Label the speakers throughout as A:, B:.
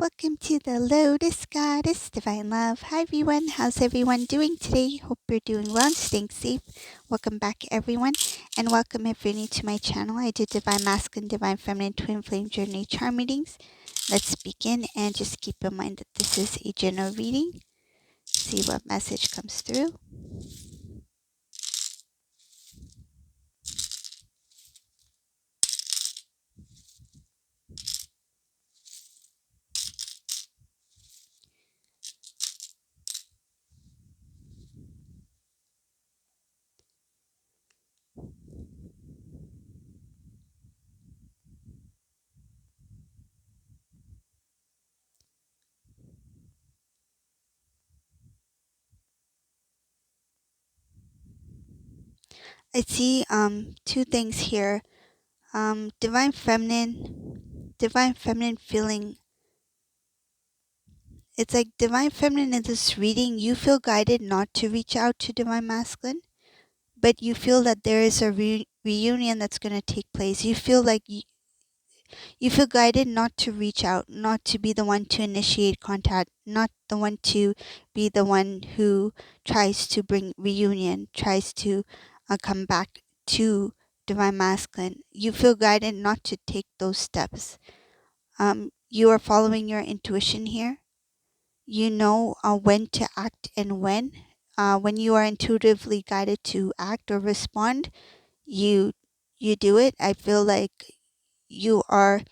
A: Welcome to the Lotus Goddess Divine Love. Hi everyone, how's everyone doing today? Hope you're doing well and staying safe. Welcome back everyone, and welcome if you're new to my channel. I do Divine Masculine, Divine Feminine, Twin Flame Journey Charm readings. Let's begin, and just keep in mind that this is a general reading. See what message comes through. I see two things here. Divine Feminine feeling. It's like Divine Feminine in this reading, you feel guided not to reach out to Divine Masculine, but you feel that there is a reunion that's going to take place. You feel like you feel guided not to reach out, not to be the one to initiate contact, not the one to be the one who tries to bring reunion, tries to come back to Divine Masculine. You feel guided not to take those steps. You are following your intuition here. You know when to act and when. When you are intuitively guided to act or respond, you do it. I feel like you are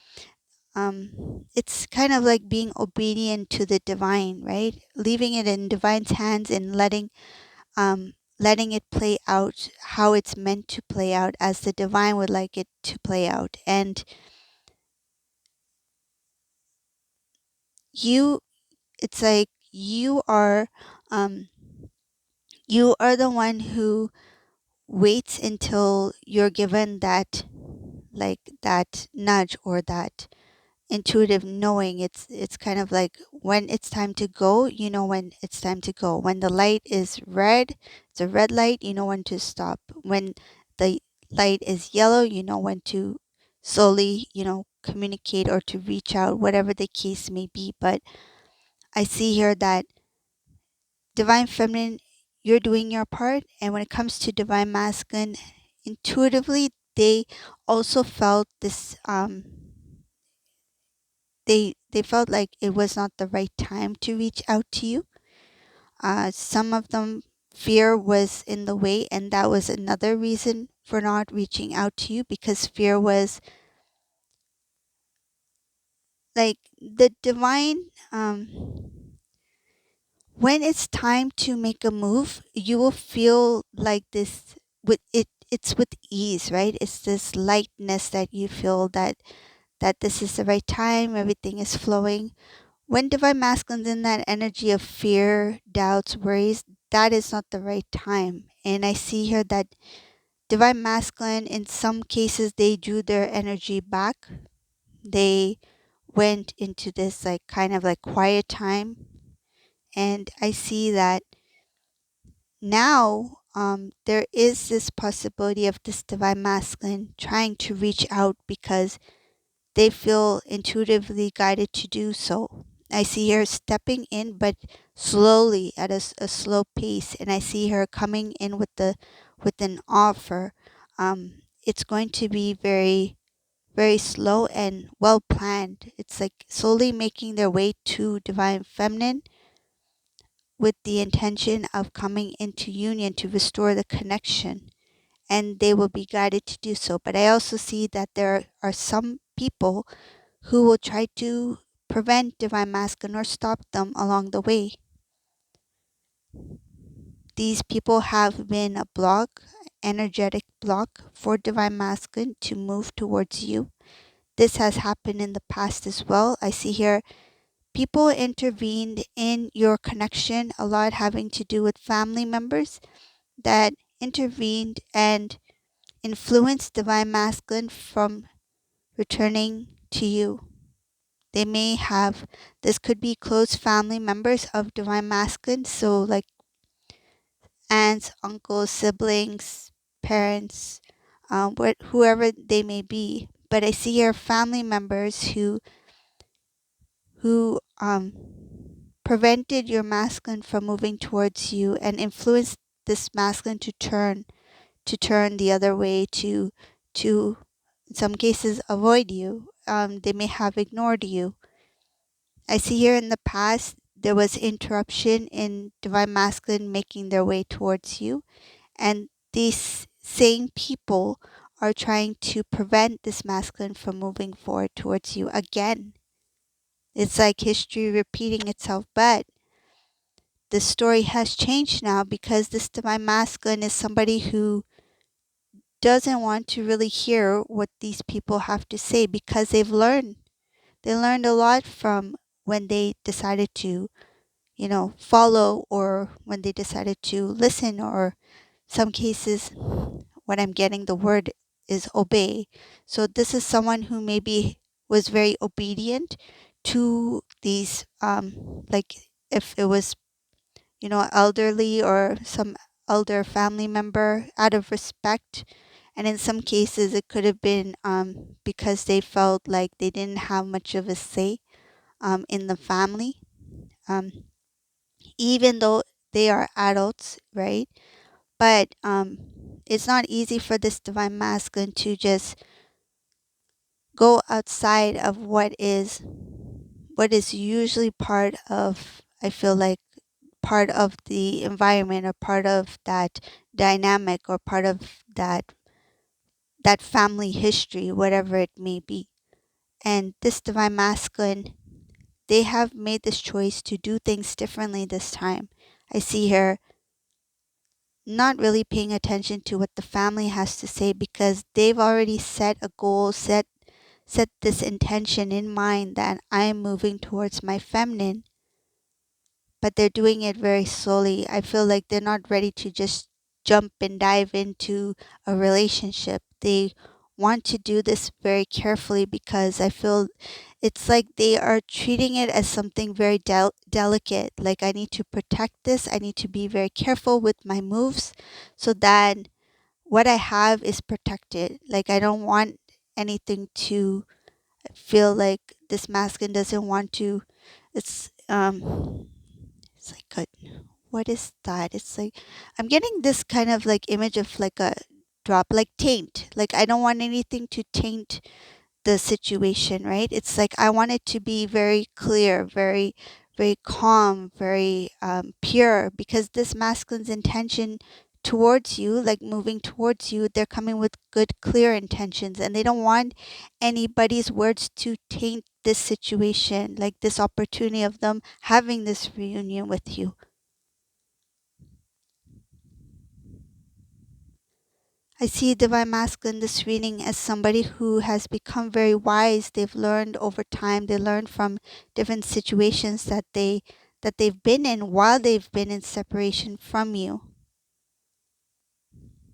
A: it's kind of like being obedient to the divine, right? Leaving it in divine's hands and letting it play out how it's meant to play out, as the divine would like it to play out. And you it's like um you are the one who waits until you're given that, like, that nudge or that intuitive knowing. It's kind of like when it's time to go, you know when it's time to go. When the light is red, it's a red light, you know when to stop. When the light is yellow, you know when to slowly, communicate or to reach out, whatever the case may be. But I see here that Divine Feminine, you're doing your part. And when it comes to Divine Masculine, intuitively, they also felt this, they felt like it was not the right time to reach out to you. Some of them, fear was in the way, and that was another reason for not reaching out to you, because fear was like the divine. When it's time to make a move, you will feel like this with it. It's with ease, right? It's this lightness that you feel that this is the right time. Everything is flowing. When Divine Masculine's in that energy of fear, doubts, worries, that is not the right time. And I see here that Divine Masculine, in some cases, they drew their energy back. They went into this like kind of like quiet time. And I see that now there is this possibility of this Divine Masculine trying to reach out because they feel intuitively guided to do so. I see her stepping in, but slowly, at a slow pace, and I see her coming in with an offer. It's going to be very, very slow and well planned. It's like slowly making their way to Divine Feminine with the intention of coming into union to restore the connection, and they will be guided to do so. But I also see that there are some people who will try to prevent Divine Masculine or stop them along the way. These people have been a block, energetic block for Divine Masculine to move towards you. This has happened in the past as well. I see here people intervened in your connection, a lot having to do with family members that intervened and influenced Divine Masculine from returning to you. They may have, this could be close family members of Divine Masculine, so like aunts, uncles, siblings, parents, whoever they may be. But I see here family members who prevented your masculine from moving towards you and influenced this masculine to turn the other way, to in some cases avoid you. They may have ignored you. I see here in the past there was interruption in divine masculine making their way towards you, and these same people are trying to prevent this masculine from moving forward towards you again. It's like history repeating itself, but the story has changed now because this divine masculine is somebody who doesn't want to really hear what these people have to say because they've learned. They learned a lot from when they decided to, follow, or when they decided to listen, or some cases what I'm getting the word is obey. So this is someone who maybe was very obedient to these like if it was elderly or some elder family member out of respect. And in some cases, it could have been because they felt like they didn't have much of a say in the family, um, even though they are adults, right? But it's not easy for this divine masculine to just go outside of what is usually part of, I feel like, part of the environment, or part of that dynamic, or part of that family history, whatever it may be. And this divine masculine, they have made this choice to do things differently this time. I see her not really paying attention to what the family has to say because they've already set a goal, set this intention in mind that I am moving towards my feminine, but they're doing it very slowly. I feel like they're not ready to just jump and dive into a relationship. They want to do this very carefully because I feel it's like they are treating it as something very delicate. Like, I need to protect this, I need to be very careful with my moves so that what I have is protected. Like, I don't want anything to feel like this masculine doesn't want to. It's like what is that? It's like I'm getting this kind of like image of like a drop, like taint. Like, I don't want anything to taint the situation, right? It's like I want it to be very clear, very, very calm, very pure, because this masculine's intention towards you, like moving towards you, they're coming with good, clear intentions, and they don't want anybody's words to taint this situation, like this opportunity of them having this reunion with you. I see Divine Masculine in this reading as somebody who has become very wise. They've learned over time. They learned from different situations that they've been in while they've been in separation from you.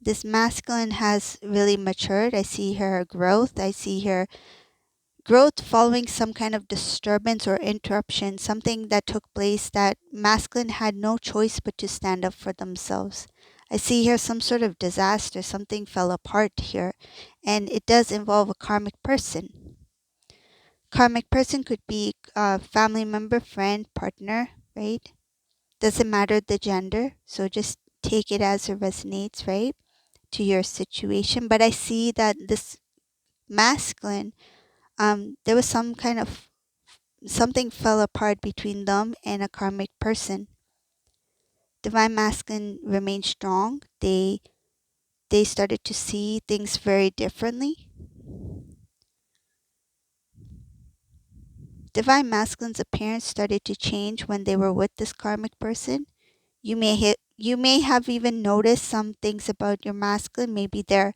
A: This masculine has really matured. I see her growth. I see her growth following some kind of disturbance or interruption, something that took place that masculine had no choice but to stand up for themselves. I see here some sort of disaster, something fell apart here, and it does involve a karmic person. Karmic person could be a family member, friend, partner, right? Doesn't matter the gender, so just take it as it resonates, right, to your situation. But I see that this masculine, there was some kind of something fell apart between them and a karmic person. Divine masculine remained strong. They started to see things very differently. Divine masculine's appearance started to change when they were with this karmic person. You may have even noticed some things about your masculine. Maybe their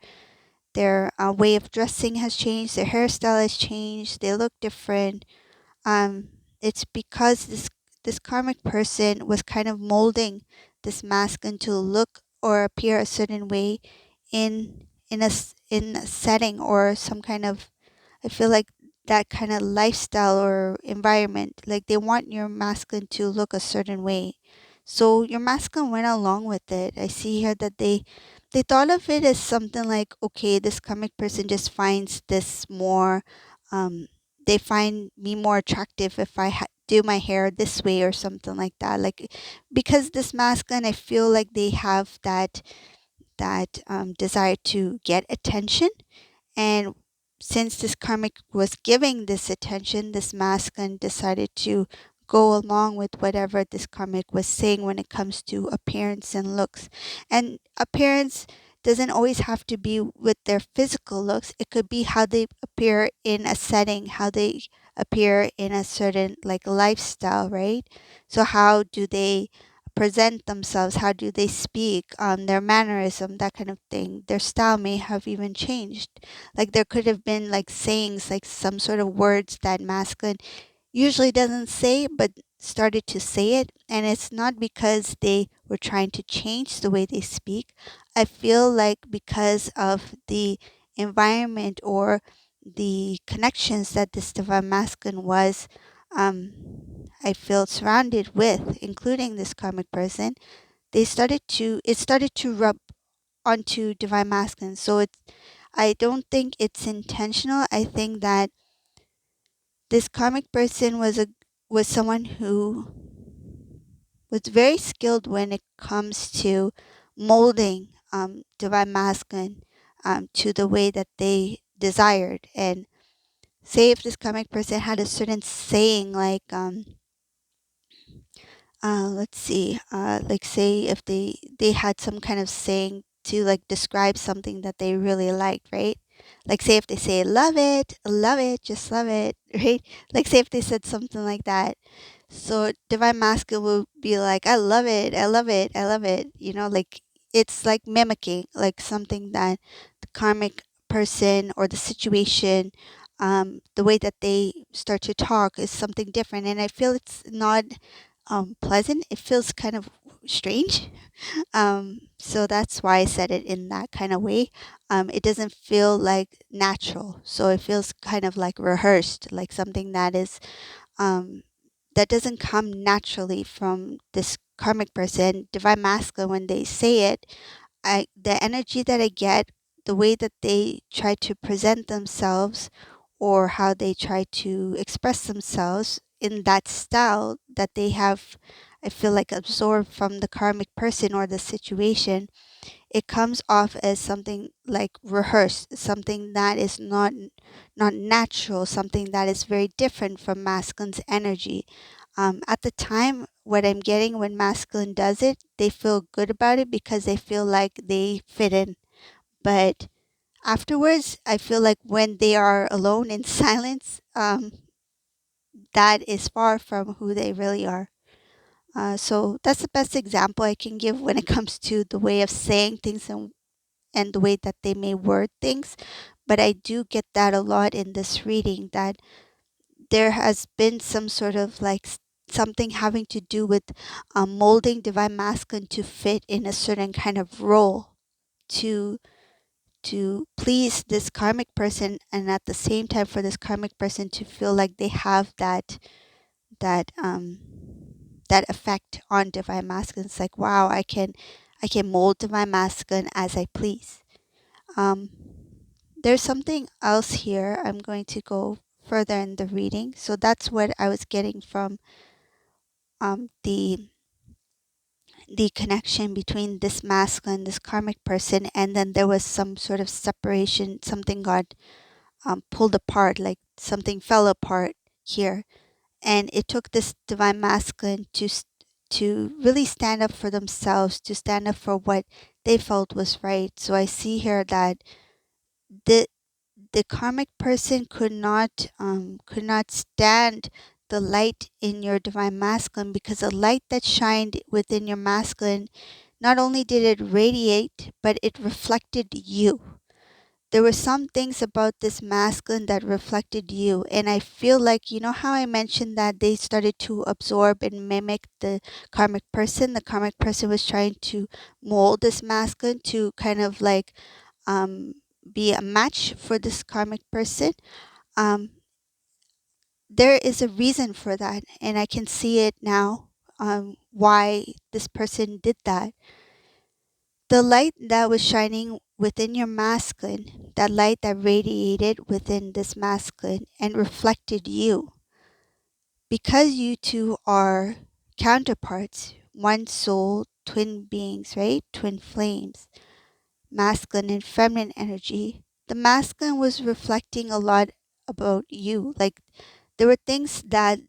A: way of dressing has changed, their hairstyle has changed, they look different. It's because this karmic person was kind of molding this masculine to look or appear a certain way in a setting or some kind of, I feel like, that kind of lifestyle or environment. Like, they want your masculine to look a certain way. So your masculine went along with it. I see here that they thought of it as something like, okay, this karmic person just finds this more, they find me more attractive if I do my hair this way or something like that. Like, because this masculine, I feel like they have that desire to get attention. And since this karmic was giving this attention, this masculine decided to go along with whatever this karmic was saying when it comes to appearance and looks. And appearance doesn't always have to be with their physical looks. It could be how they appear in a setting, how they appear in a certain like lifestyle, right? So how do they present themselves? How do they speak? Their mannerism, that kind of thing. Their style may have even changed. Like there could have been like sayings, like some sort of words that masculine usually doesn't say, but started to say it. And it's not because they were trying to change the way they speak. I feel like because of the environment or the connections that this divine masculine was, um, I feel surrounded with, including this karmic person, it started to rub onto divine masculine. So I don't think it's intentional. I think that this karmic person was someone who was very skilled when it comes to molding divine masculine to the way that they desired. And say if this karmic person had a certain saying like let's see, like say if they had some kind of saying to like describe something that they really liked, right? Like say if they say love it, just love it, right? Like say if they said something like that. So divine masculine will be like, I love it, I love it, I love it. You know, like it's like mimicking like something that the karmic person or the situation, the way that they start to talk is something different. And I feel it's not pleasant. It feels kind of strange. So that's why I said it in that kind of way. It doesn't feel like natural. So it feels kind of like rehearsed, like something um, that doesn't come naturally from this karmic person. Divine masculine, when they say it, the energy that I get, the way that they try to present themselves or how they try to express themselves in that style that they have, I feel like absorbed from the karmic person or the situation, it comes off as something like rehearsed, something that is not natural, something that is very different from masculine's energy. At the time, what I'm getting when masculine does it, they feel good about it because they feel like they fit in. But afterwards, I feel like when they are alone in silence, that is far from who they really are. So that's the best example I can give when it comes to the way of saying things and the way that they may word things. But I do get that a lot in this reading, that there has been some sort of like something having to do with molding divine masculine to fit in a certain kind of role to please this karmic person, and at the same time for this karmic person to feel like they have that that effect on divine masculine. It's like, wow, I can mold divine masculine as I please. um there's something else here. I'm going to go further in the reading. So that's what I was getting from the connection between this masculine, this karmic person, and then there was some sort of separation. Something got pulled apart, like something fell apart here, and it took this divine masculine to really stand up for themselves, to stand up for what they felt was right. So I see here that the the karmic person could not stand the light in your divine masculine, because the light that shined within your masculine, not only did it radiate, but it reflected you. There were some things about this masculine that reflected you. And I feel like, you know how I mentioned that they started to absorb and mimic the karmic person? The karmic person was trying to mold this masculine to kind of like um, be a match for this karmic person. Um, there is a reason for that. And I can see it now, why this person did that. The light that was shining within your masculine, that light that radiated within this masculine and reflected you. Because you two are counterparts, one soul, twin beings, right? Twin flames, masculine and feminine energy. The masculine was reflecting a lot about you. Like there were things that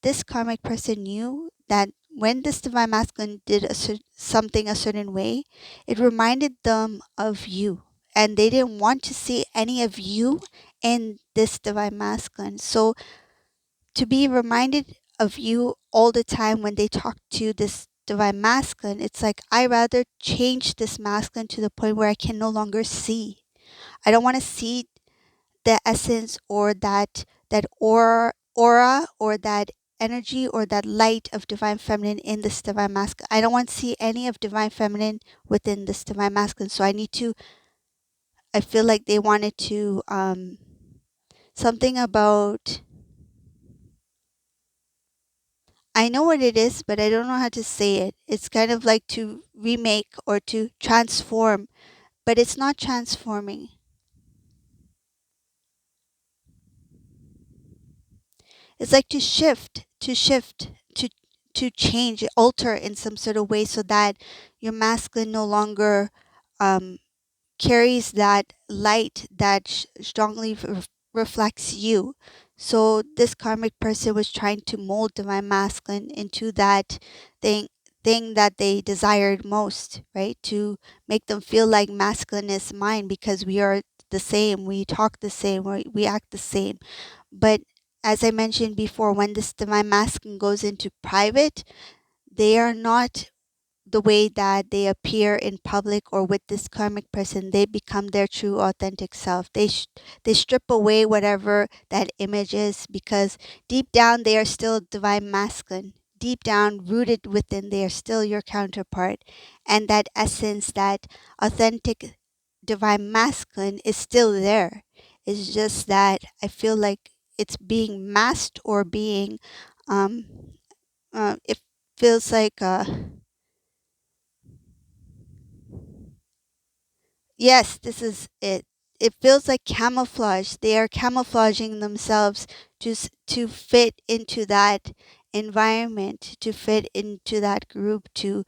A: this karmic person knew, that when this divine masculine did something a certain way, it reminded them of you. And they didn't want to see any of you in this divine masculine. So to be reminded of you all the time when they talk to this divine masculine, it's like I rather change this masculine to the point where I can no longer see. I don't want to see the essence or that aura or that energy or that light of divine feminine in this divine masculine. I don't want to see any of divine feminine within this divine masculine. So I feel like they wanted to something about, I know what it is, but I don't know how to say it. It's kind of like to remake or to transform, but it's not transforming. It's like to change, alter in some sort of way so that your masculine no longer um, carries that light that strongly reflects you. So this karmic person was trying to mold divine masculine into that thing thing that they desired most, right? To make them feel like masculine is mine because we are the same, we talk the same, we act the same. But as I mentioned before, when this divine masculine goes into private, they are not the way that they appear in public or with this karmic person. They become their true authentic self. They strip away whatever that image is, because deep down they are still divine masculine. Deep down, rooted within, they are still your counterpart. And that essence, that authentic divine masculine is still there. It's just that I feel like it's being masked or being, um, it feels like, yes, this is it. It feels like camouflage. They are camouflaging themselves to fit into that environment, to fit into that group, to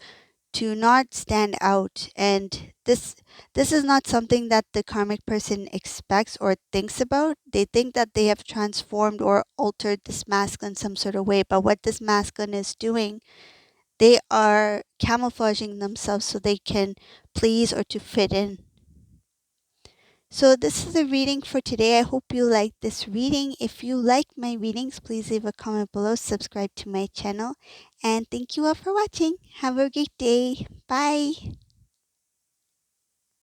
A: not stand out. And this is not something that the karmic person expects or thinks about. They think that they have transformed or altered this masculine in some sort of way, but what this masculine is doing, they are camouflaging themselves so they can please or to fit in. So this is the reading for today. I hope you like this reading. If you like my readings, please leave a comment below, subscribe to my channel, and thank you all for watching. Have a great day. Bye.